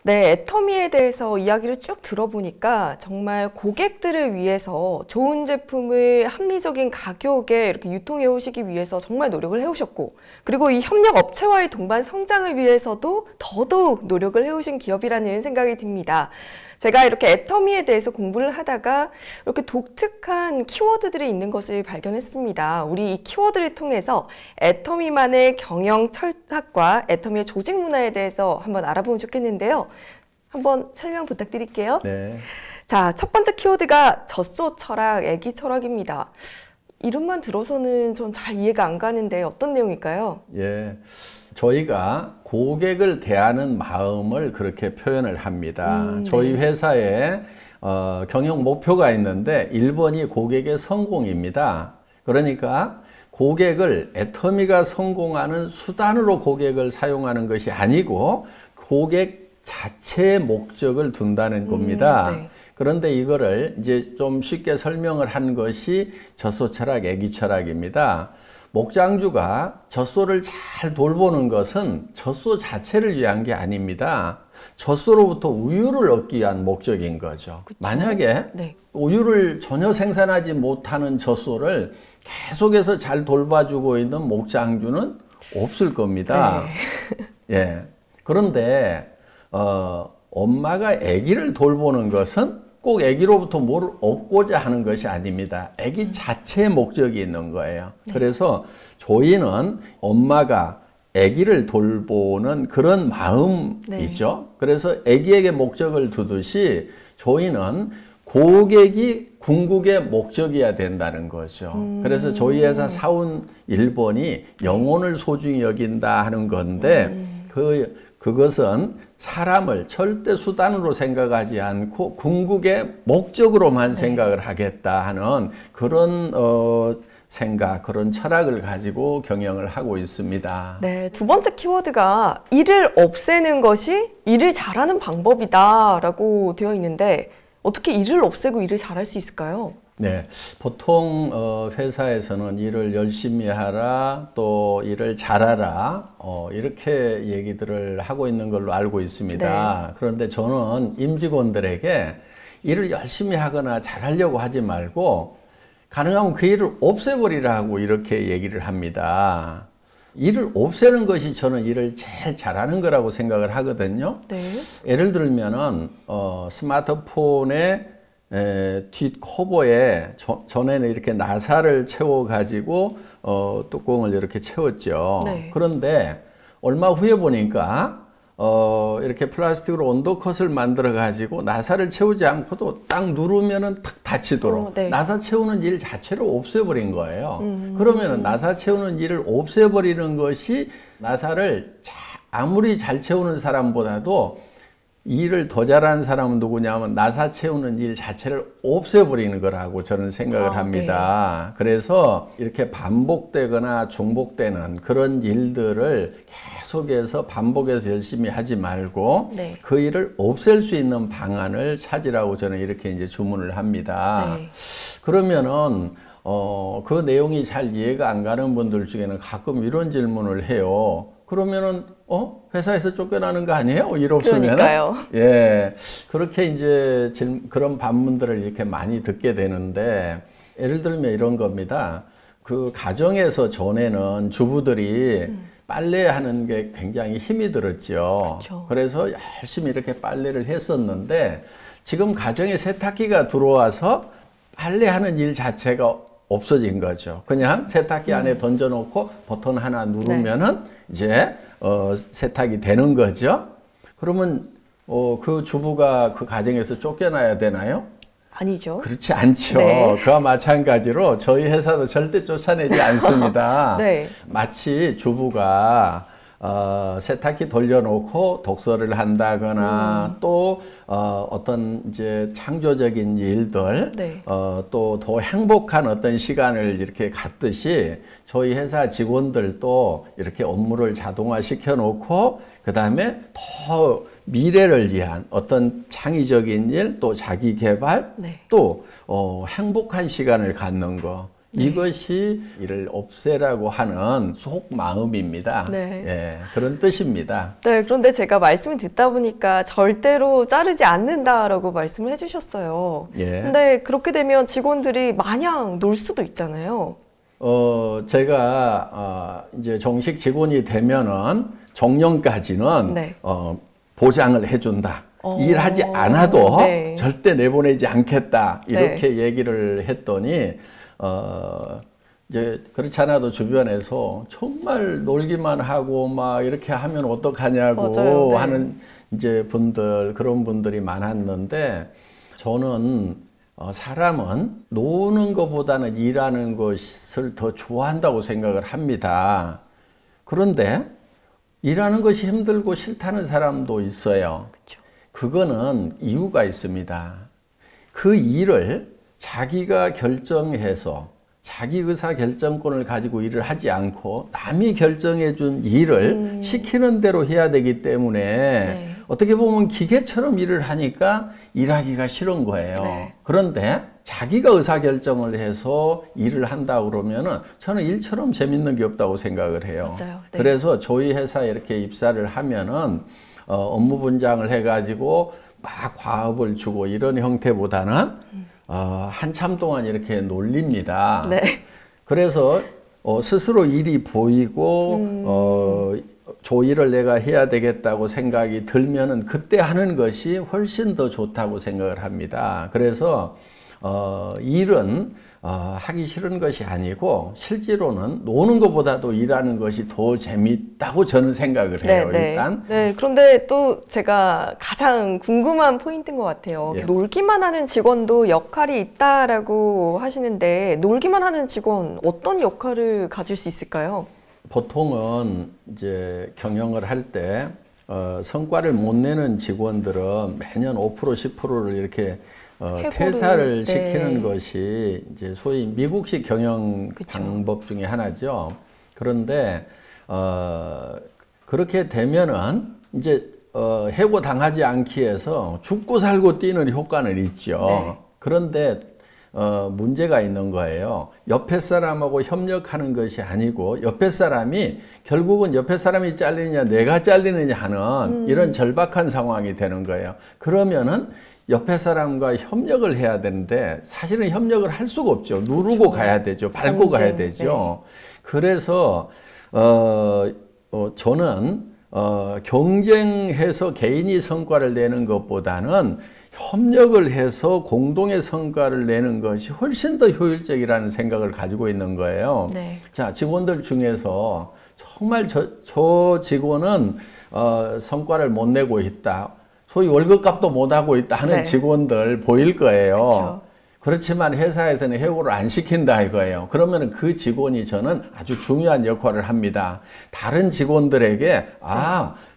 네, 애터미에 대해서 이야기를 쭉 들어보니까 정말 고객들을 위해서 좋은 제품을 합리적인 가격에 이렇게 유통해 오시기 위해서 정말 노력을 해오셨고, 그리고 이 협력 업체와의 동반 성장을 위해서도 더더욱 노력을 해오신 기업이라는 생각이 듭니다. 제가 이렇게 애터미에 대해서 공부를 하다가 이렇게 독특한 키워드들이 있는 것을 발견했습니다. 우리 이 키워드를 통해서 애터미만의 경영 철학과 애터미의 조직 문화에 대해서 한번 알아보면 좋겠는데요. 한번 설명 부탁드릴게요. 네. 자, 첫 번째 키워드가 젖소 철학, 애기 철학입니다. 이름만 들어서는 전 잘 이해가 안 가는데 어떤 내용일까요? 예. 저희가 고객을 대하는 마음을 그렇게 표현을 합니다. 저희 회사에 경영 목표가 있는데 1번이 고객의 성공입니다. 그러니까 고객을 애터미가 성공하는 수단으로 고객을 사용하는 것이 아니고 고객 자체의 목적을 둔다는 겁니다. 네. 그런데 이거를 이제 좀 쉽게 설명을 한 것이 젖소 철학, 애기 철학입니다. 목장주가 젖소를 잘 돌보는 것은 젖소 자체를 위한 게 아닙니다. 젖소로부터 우유를 얻기 위한 목적인 거죠. 그쵸? 만약에 네. 우유를 전혀 생산하지 못하는 젖소를 계속해서 잘 돌봐주고 있는 목장주는 없을 겁니다. 네. 예. 그런데 엄마가 아기를 돌보는 것은 꼭 아기로부터 뭘 얻고자 하는 것이 아닙니다. 아기 자체의 목적이 있는 거예요. 네. 그래서 저희는 엄마가 아기를 돌보는 그런 마음이죠. 네. 그래서 아기에게 목적을 두듯이 저희는 고객이 궁극의 목적이어야 된다는 거죠. 그래서 저희 회사 사운 1번이 영혼을 소중히 여긴다 하는 건데 그것은 사람을 절대 수단으로 생각하지 않고 궁극의 목적으로만 생각을 하겠다 하는 그런 생각, 그런 철학을 가지고 경영을 하고 있습니다. 네, 두 번째 키워드가 일을 없애는 것이 일을 잘하는 방법이다라고 되어 있는데 어떻게 일을 없애고 일을 잘할 수 있을까요? 네, 보통 회사에서는 일을 열심히 하라, 또 일을 잘하라 이렇게 얘기들을 하고 있는 걸로 알고 있습니다. 네. 그런데 저는 임직원들에게 일을 열심히 하거나 잘하려고 하지 말고 가능하면 그 일을 없애버리라고 이렇게 얘기를 합니다. 일을 없애는 것이 저는 일을 제일 잘하는 거라고 생각을 하거든요. 네. 예를 들면은 스마트폰에 뒷 커버에 전에는 이렇게 나사를 채워 가지고 뚜껑을 이렇게 채웠죠. 네. 그런데 얼마 후에 보니까 이렇게 플라스틱으로 언더컷을 만들어 가지고 나사를 채우지 않고도 딱 누르면은 탁 닫히도록 네. 나사 채우는 일 자체를 없애버린 거예요. 그러면은 나사 채우는 일을 없애버리는 것이 나사를 아무리 잘 채우는 사람보다도 일을 더 잘하는 사람은 누구냐면 나사 채우는 일 자체를 없애버리는 거라고 저는 생각을 합니다. 네. 그래서 이렇게 반복되거나 중복되는 그런 일들을 계속해서 반복해서 열심히 하지 말고 네. 그 일을 없앨 수 있는 방안을 찾으라고 저는 이렇게 이제 주문을 합니다. 네. 그러면은 그 내용이 잘 이해가 안 가는 분들 중에는 가끔 이런 질문을 해요. 그러면은 회사에서 쫓겨나는 거 아니에요? 일 없으면? 그러니까요. 예, 그렇게 이제 그런 반문들을 이렇게 많이 듣게 되는데 예를 들면 이런 겁니다. 그 가정에서 전에는 주부들이 빨래하는 게 굉장히 힘이 들었죠. 그쵸. 그래서 열심히 이렇게 빨래를 했었는데 지금 가정에 세탁기가 들어와서 빨래하는 일 자체가 없어진 거죠. 그냥 세탁기 안에 던져놓고 버튼 하나 누르면은 이제 세탁이 되는 거죠. 그러면 그 주부가 그 가정에서 쫓겨나야 되나요? 아니죠. 그렇지 않죠. 네. 그와 마찬가지로 저희 회사도 절대 쫓아내지 않습니다. 네. 마치 주부가 세탁기 돌려놓고 독서를 한다거나 또 어떤 이제 창조적인 일들 네. 또 더 행복한 어떤 시간을 이렇게 갖듯이 저희 회사 직원들도 이렇게 업무를 자동화 시켜 놓고 그 다음에 더 미래를 위한 어떤 창의적인 일 또 자기 개발 네. 또 행복한 시간을 갖는 거 이것이 이를 없애라고 하는 속마음입니다. 네. 예, 그런 뜻입니다. 네, 그런데 제가 말씀을 듣다 보니까 절대로 자르지 않는다라고 말씀을 해주셨어요. 예. 근데 그렇게 되면 직원들이 마냥 놀 수도 있잖아요. 제가 이제 정식 직원이 되면은 정년까지는 네. 보장을 해준다. 일하지 않아도 네. 절대 내보내지 않겠다. 이렇게 네. 얘기를 했더니 이제 그렇지 않아도 주변에서 정말 놀기만 하고 막 이렇게 하면 어떡하냐고 맞아요. 네. 하는 이제 그런 분들이 많았는데 저는 사람은 노는 것보다는 일하는 것을 더 좋아한다고 생각을 합니다. 그런데 일하는 것이 힘들고 싫다는 사람도 있어요. 그렇죠. 그거는 이유가 있습니다. 그 일을 자기가 결정해서 자기 의사 결정권을 가지고 일을 하지 않고 남이 결정해 준 일을 시키는 대로 해야 되기 때문에 네. 어떻게 보면 기계처럼 일을 하니까 일하기가 싫은 거예요. 네. 그런데 자기가 의사 결정을 해서 일을 한다 그러면은 저는 일처럼 재밌는 게 없다고 생각을 해요. 맞아요. 네. 그래서 저희 회사에 이렇게 입사를 하면은 업무 분장을 해가지고 막 과업을 주고 이런 형태보다는 한참 동안 이렇게 놀립니다. 네. 그래서 스스로 일이 보이고 조일을 내가 해야 되겠다고 생각이 들면은 그때 하는 것이 훨씬 더 좋다고 생각을 합니다. 그래서 일은 하기 싫은 것이 아니고 실제로는 노는 것보다도 일하는 것이 더 재밌다고 저는 생각을 해요. 네, 일단. 네, 그런데 또 제가 가장 궁금한 포인트인 것 같아요. 예. 놀기만 하는 직원도 역할이 있다라고 하시는데 놀기만 하는 직원 어떤 역할을 가질 수 있을까요? 보통은 이제 경영을 할 때 성과를 못 내는 직원들은 매년 5% 10%를 이렇게 퇴사를 시키는 것이 이제 소위 미국식 경영 그쵸. 방법 중에 하나죠. 그런데 그렇게 되면은 이제 해고 당하지 않기 위해서 죽고 살고 뛰는 효과는 있죠. 네. 그런데 문제가 있는 거예요. 옆에 사람하고 협력하는 것이 아니고 옆에 사람이 결국은 옆에 사람이 잘리느냐 내가 잘리느냐 하는 이런 절박한 상황이 되는 거예요. 그러면은 옆에 사람과 협력을 해야 되는데 사실은 협력을 할 수가 없죠. 누르고 가야 되죠. 밟고 가야 되죠. 네. 그래서 저는 경쟁해서 개인이 성과를 내는 것보다는 협력을 해서 공동의 성과를 내는 것이 훨씬 더 효율적이라는 생각을 가지고 있는 거예요. 네. 자, 직원들 중에서 정말 저 직원은 성과를 못 내고 있다. 소위 월급값도 못하고 있다 하는 네. 직원들 보일 거예요. 그렇죠. 그렇지만 회사에서는 해고를 안 시킨다 이거예요. 그러면 그 직원이 저는 아주 중요한 역할을 합니다. 다른 직원들에게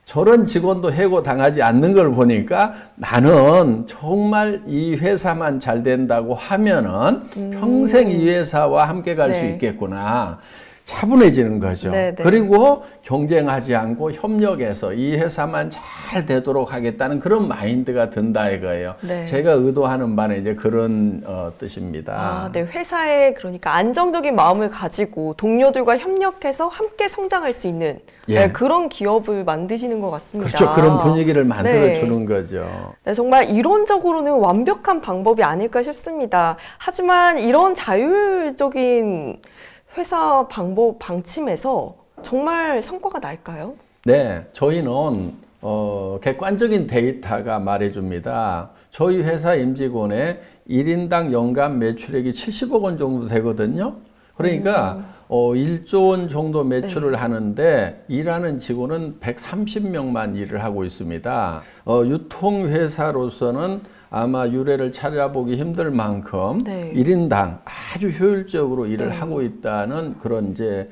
저런 직원도 해고 당하지 않는 걸 보니까 나는 정말 이 회사만 잘 된다고 하면은 평생 이 회사와 함께 갈 수 있겠구나. 차분해지는 거죠. 네네. 그리고 경쟁하지 않고 협력해서 이 회사만 잘 되도록 하겠다는 그런 마인드가 든다 이거예요. 네. 제가 의도하는 바는 이제 그런 뜻입니다. 네. 회사에 그러니까 안정적인 마음을 가지고 동료들과 협력해서 함께 성장할 수 있는 그런 기업을 만드시는 것 같습니다. 그렇죠. 그런 분위기를 만들어주는 거죠. 네, 정말 이론적으로는 완벽한 방법이 아닐까 싶습니다. 하지만 이런 자율적인 회사 방침에서 정말 성과가 날까요? 네, 저희는 객관적인 데이터가 말해줍니다. 저희 회사 임직원의 1인당 연간 매출액이 70억 원 정도 되거든요. 그러니까 1조 원 정도 매출을 하는데 일하는 직원은 130명만 일을 하고 있습니다. 유통회사로서는 아마 유례를 찾아보기 힘들 만큼 1인당 아주 효율적으로 일을 하고 있다는 그런 이제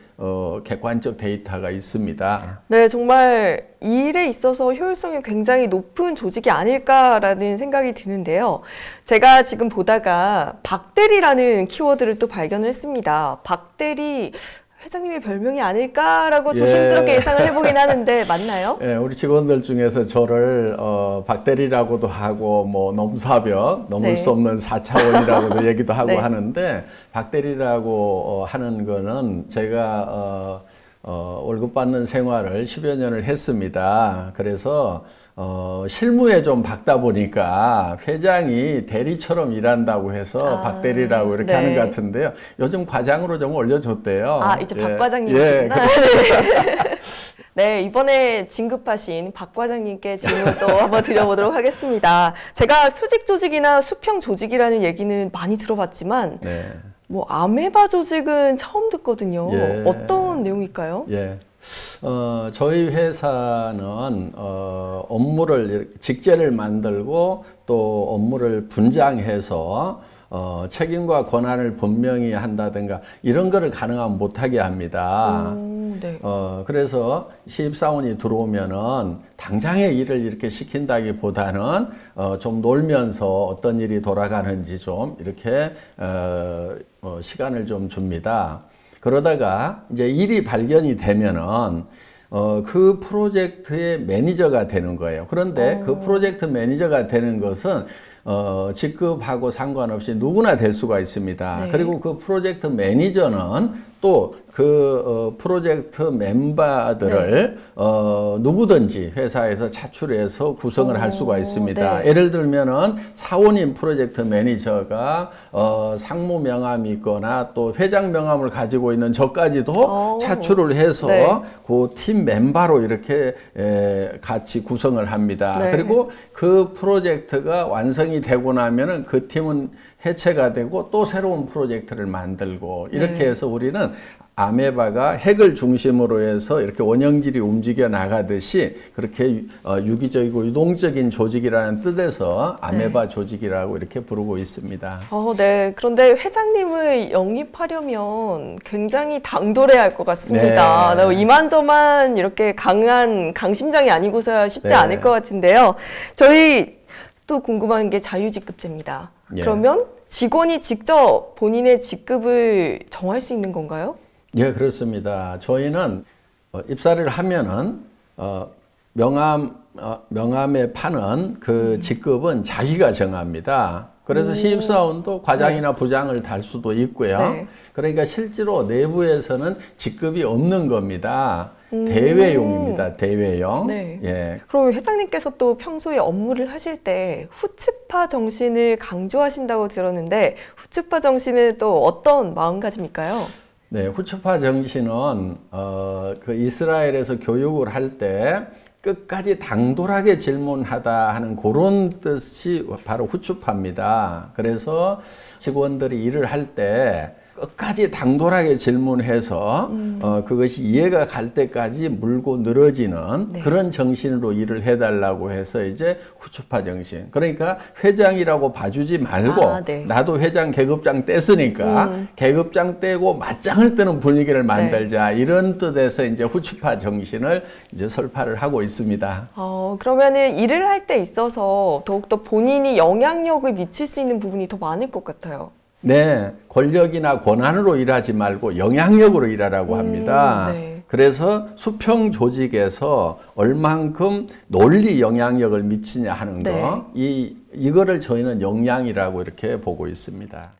객관적 데이터가 있습니다. 네, 정말 일에 있어서 효율성이 굉장히 높은 조직이 아닐까라는 생각이 드는데요. 제가 지금 보다가 박대리라는 키워드를 또 발견을 했습니다. 박대리 회장님의 별명이 아닐까라고 예. 조심스럽게 예상을 해보긴 하는데 맞나요? 예, 우리 직원들 중에서 저를 박대리라고도 하고 뭐 넘사벽, 넘을 네. 수 없는 4차원이라고도 얘기도 하고 네. 하는데 박대리라고 하는 거는 제가 월급 받는 생활을 10여 년을 했습니다. 그래서 실무에 좀 박다 보니까 회장이 대리처럼 일한다고 해서 박대리라고 이렇게 네. 하는 것 같은데요. 요즘 과장으로 좀 올려줬대요. 아, 이제 예. 박 과장님이시구나. 예, 그렇습니다. 네, 이번에 진급하신 박 과장님께 질문 또 한번 드려보도록 하겠습니다. 제가 수직 조직이나 수평 조직이라는 얘기는 많이 들어봤지만 네. 뭐 아메바 조직은 처음 듣거든요. 예. 어떤 내용일까요? 예. 저희 회사는 업무를 직제를 만들고 또 업무를 분장해서 책임과 권한을 분명히 한다든가 이런 거를 가능하면 못하게 합니다. 네. 그래서 신입사원이 들어오면은 당장의 일을 이렇게 시킨다기보다는 좀 놀면서 어떤 일이 돌아가는지 좀 이렇게 시간을 좀 줍니다. 그러다가 이제 일이 발견이 되면은 그 프로젝트의 매니저가 되는 거예요. 그런데 그 프로젝트 매니저가 되는 것은 직급하고 상관없이 누구나 될 수가 있습니다. 네. 그리고 그 프로젝트 매니저는 또 그 프로젝트 멤버들을 누구든지 회사에서 차출해서 구성을 할 수가 있습니다. 네. 예를 들면은 사원인 프로젝트 매니저가 상무 명함이 있거나 또 회장 명함을 가지고 있는 저까지도 차출을 해서 네. 그 팀 멤버로 이렇게 같이 구성을 합니다. 네. 그리고 그 프로젝트가 완성이 되고 나면은 그 팀은 해체가 되고 또 새로운 프로젝트를 만들고 이렇게 해서 우리는 아메바가 핵을 중심으로 해서 이렇게 원형질이 움직여 나가듯이 그렇게 유기적이고 유동적인 조직이라는 뜻에서 아메바 조직이라고 이렇게 부르고 있습니다. 네. 그런데 회장님을 영입하려면 굉장히 당돌해야 할 것 같습니다. 네. 이만저만 이렇게 강한 강심장이 아니고서야 쉽지 네. 않을 것 같은데요. 저희 또 궁금한 게 자유직급제입니다. 예. 그러면 직원이 직접 본인의 직급을 정할 수 있는 건가요? 예, 그렇습니다. 저희는 입사를 하면은 명함에 파는 그 직급은 자기가 정합니다. 그래서 신입사원도 과장이나 부장을 달 수도 있고요. 네. 그러니까 실제로 내부에서는 직급이 없는 겁니다. 대외용입니다. 대외용. 네. 예. 그럼 회장님께서 또 평소에 업무를 하실 때 후츠파 정신을 강조하신다고 들었는데 후츠파 정신은 또 어떤 마음가짐일까요? 네, 후츠파 정신은 그 이스라엘에서 교육을 할 때 끝까지 당돌하게 질문하다 하는 그런 뜻이 바로 후츠파입니다. 그래서 직원들이 일을 할 때 끝까지 당돌하게 질문해서 그것이 이해가 갈 때까지 물고 늘어지는 네. 그런 정신으로 일을 해달라고 해서 이제 후츠파 정신. 그러니까 회장이라고 봐주지 말고 네. 나도 회장 계급장 뗐으니까 계급장 떼고 맞짱을 뜨는 분위기를 만들자 이런 뜻에서 이제 후츠파 정신을 이제 설파를 하고 있습니다. 그러면은 일을 할 때 있어서 더욱더 본인이 영향력을 미칠 수 있는 부분이 더 많을 것 같아요. 네, 권력이나 권한으로 일하지 말고 영향력으로 일하라고 합니다. 네. 그래서 수평 조직에서 얼만큼 논리 영향력을 미치냐 하는 거, 이거를 저희는 역량이라고 이렇게 보고 있습니다.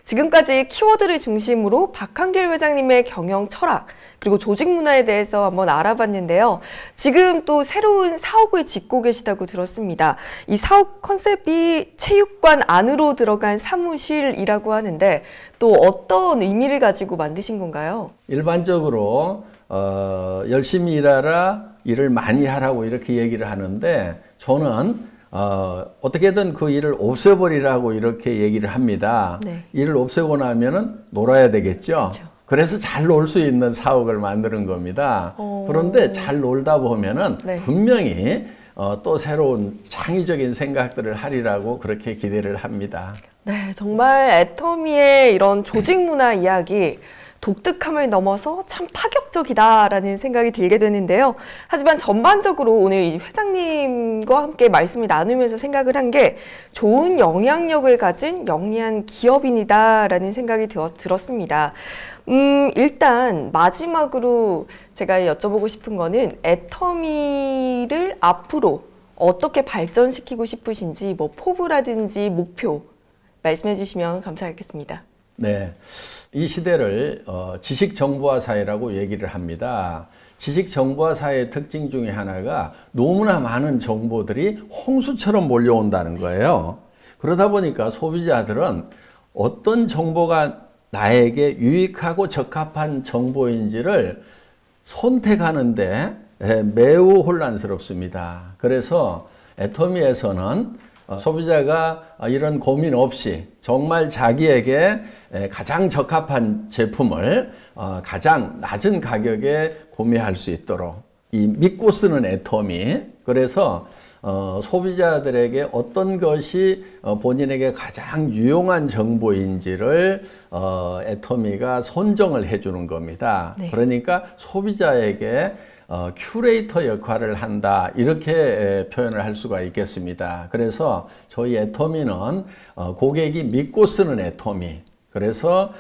지금까지 키워드를 중심으로 박한길 회장님의 경영 철학 그리고 조직 문화에 대해서 한번 알아봤는데요. 지금 또 새로운 사업을 짓고 계시다고 들었습니다. 이 사업 컨셉이 체육관 안으로 들어간 사무실이라고 하는데 또 어떤 의미를 가지고 만드신 건가요? 일반적으로 열심히 일하라, 일을 많이 하라고 이렇게 얘기를 하는데 저는 어떻게든 그 일을 없애버리라고 이렇게 얘기를 합니다. 네. 일을 없애고 나면은 놀아야 되겠죠. 그렇죠. 그래서 잘 놀 수 있는 사옥을 만드는 겁니다. 그런데 잘 놀다 보면은 네. 분명히 또 새로운 창의적인 생각들을 하리라고 그렇게 기대를 합니다. 네, 정말 애터미의 이런 조직 문화 이야기 독특함을 넘어서 참 파격적이다라는 생각이 들게 되는데요. 하지만 전반적으로 오늘 이 회장님과 함께 말씀을 나누면서 생각을 한 게 좋은 영향력을 가진 영리한 기업인이다라는 생각이 들었습니다. 일단 마지막으로 제가 여쭤보고 싶은 거는 애터미를 앞으로 어떻게 발전시키고 싶으신지 뭐 포부라든지 목표 말씀해 주시면 감사하겠습니다. 네, 이 시대를 지식정보화 사회라고 얘기를 합니다. 지식정보화 사회의 특징 중에 하나가 너무나 많은 정보들이 홍수처럼 몰려온다는 거예요. 그러다 보니까 소비자들은 어떤 정보가 나에게 유익하고 적합한 정보인지를 선택하는데 매우 혼란스럽습니다. 그래서 애터미에서는 소비자가 이런 고민 없이 정말 자기에게 가장 적합한 제품을 가장 낮은 가격에 구매할 수 있도록 이 믿고 쓰는 애터미, 그래서 소비자들에게 어떤 것이 본인에게 가장 유용한 정보인지를 애터미가 선정을 해주는 겁니다. 네. 그러니까 소비자에게 큐레이터 역할을 한다, 이렇게 표현을 할 수가 있겠습니다. 그래서 저희 애터미는 고객이 믿고 쓰는 애터미, 그래서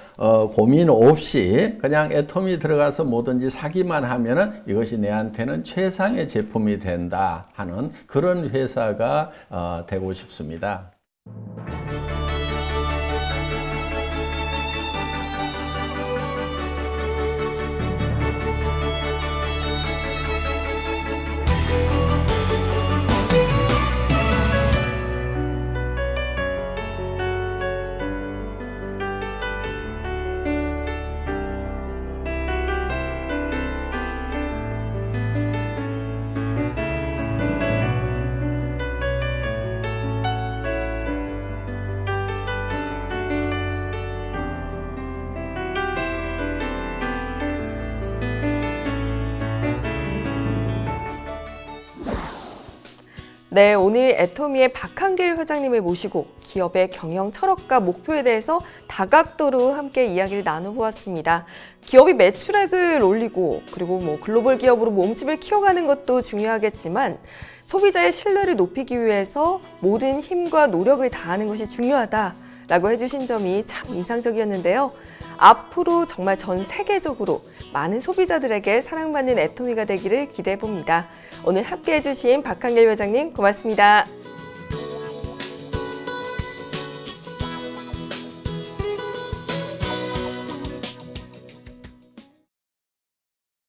고민 없이 그냥 애터미 들어가서 뭐든지 사기만 하면은 이것이 내한테는 최상의 제품이 된다 하는 그런 회사가 되고 싶습니다. 네, 오늘 애터미의 박한길 회장님을 모시고 기업의 경영 철학과 목표에 대해서 다각도로 함께 이야기를 나눠보았습니다. 기업이 매출액을 올리고 그리고 뭐 글로벌 기업으로 몸집을 키워가는 것도 중요하겠지만 소비자의 신뢰를 높이기 위해서 모든 힘과 노력을 다하는 것이 중요하다라고 해주신 점이 참 인상적이었는데요. 앞으로 정말 전 세계적으로 많은 소비자들에게 사랑받는 애터미가 되기를 기대해 봅니다. 오늘 함께 해주신 박한길 회장님 고맙습니다.